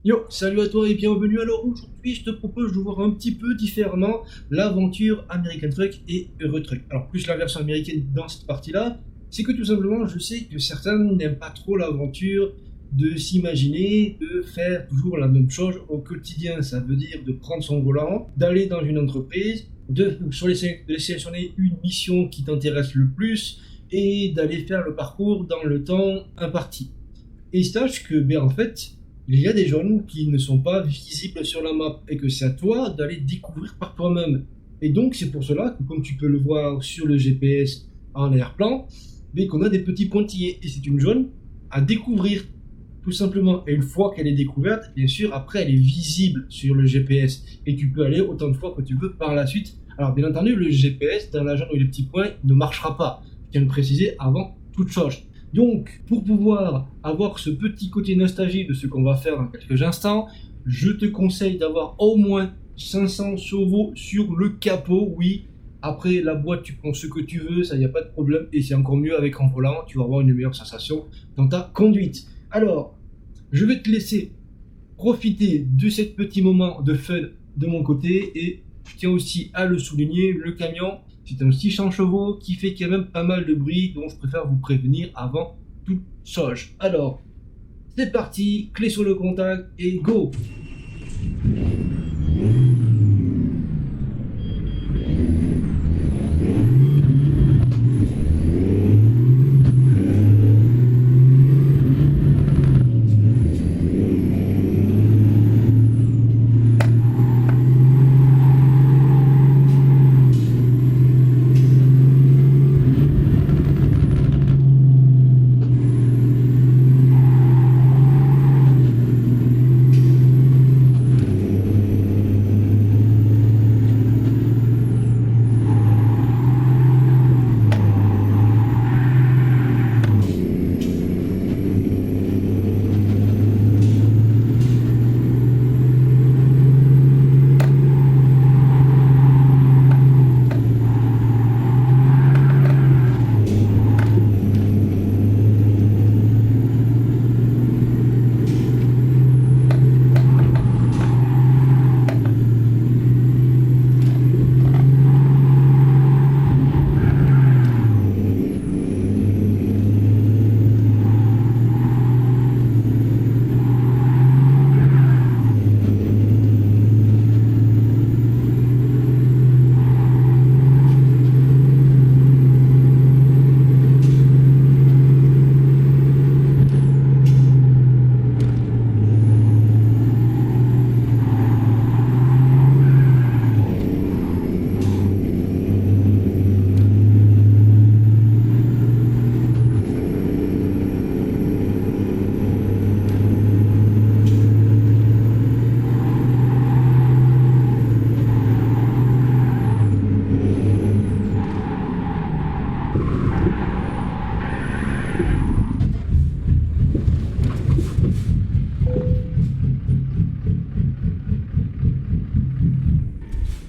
Yo, salut à toi et bienvenue. Alors aujourd'hui, je te propose de voir un petit peu différemment l'aventure American Truck et Euro Truck. Alors plus la version américaine dans cette partie-là, c'est que tout simplement, je sais que certains n'aiment pas trop l'aventure de s'imaginer de faire toujours la même chose au quotidien. Ça veut dire de prendre son volant, d'aller dans une entreprise, de sélectionner une mission qui t'intéresse le plus et d'aller faire le parcours dans le temps imparti. Et sache que, ben, en fait, il y a des zones qui ne sont pas visibles sur la map et que c'est à toi d'aller découvrir par toi-même. Et donc, c'est pour cela que, comme tu peux le voir sur le GPS en arrière-plan, mais qu'on a des petits pointillés. Et c'est une zone à découvrir, tout simplement. Et une fois qu'elle est découverte, bien sûr, après, elle est visible sur le GPS. Et tu peux aller autant de fois que tu veux par la suite. Alors, bien entendu, le GPS, dans la zone où il y a des petits points, ne marchera pas. Je tiens à le préciser avant toute chose. Donc, pour pouvoir avoir ce petit côté nostalgie de ce qu'on va faire dans quelques instants, je te conseille d'avoir au moins 500 chevaux sur le capot, oui. Après, la boîte, tu prends ce que tu veux, ça, il n'y a pas de problème. Et c'est encore mieux avec un volant, tu vas avoir une meilleure sensation dans ta conduite. Alors, je vais te laisser profiter de ce petit moment de fun de mon côté. Et je tiens aussi à le souligner, le camion, c'est un 600 chevaux qui fait quand même pas mal de bruit, donc je préfère vous prévenir avant toute chose. Alors, c'est parti, clé sur le contact et go!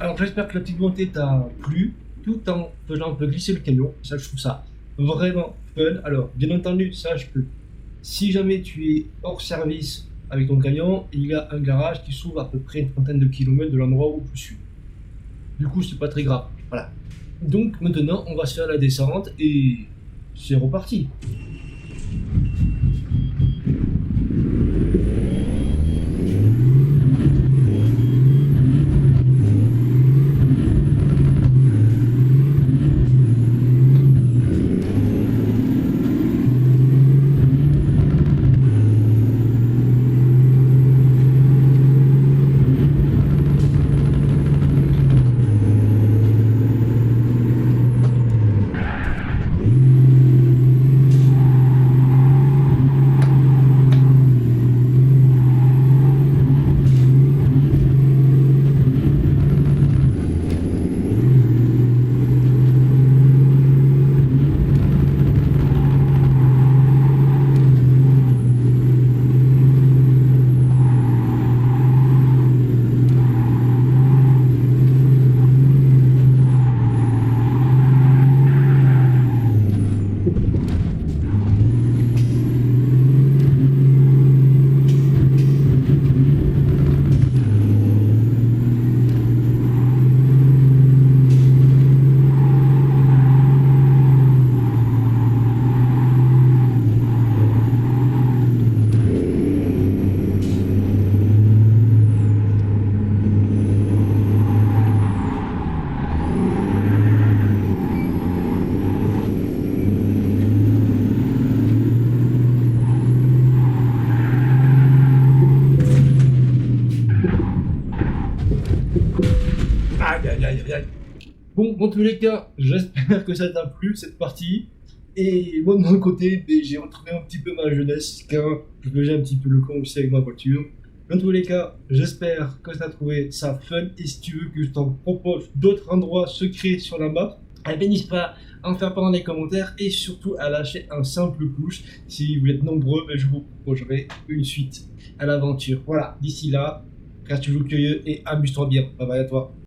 Alors j'espère que la petite montée t'a plu, tout en faisant un peu glisser le camion. Ça, je trouve ça vraiment fun. Alors, bien entendu, sache que si jamais tu es hors service avec ton camion, il y a un garage qui s'ouvre à peu près une trentaine de kilomètres de l'endroit où je suis. Du coup, c'est pas très grave. Voilà. Donc maintenant, on va se faire la descente et c'est reparti. Aïe, aïe, aïe, aïe, aïe. Bon, dans tous les cas, j'espère que ça t'a plu cette partie. Et moi de mon côté, ben, j'ai retrouvé un petit peu ma jeunesse, car je faisais un petit peu le con aussi avec ma voiture. Dans tous les cas, j'espère que tu as trouvé ça fun. Et si tu veux que je t'en propose d'autres endroits secrets sur la map, eh ben, n'hésite pas à en faire part dans les commentaires et surtout à lâcher un simple pouce. Si vous êtes nombreux, ben, je vous proposerai une suite à l'aventure. Voilà, d'ici là, reste toujours curieux et amuse-toi bien. Bye bye à toi.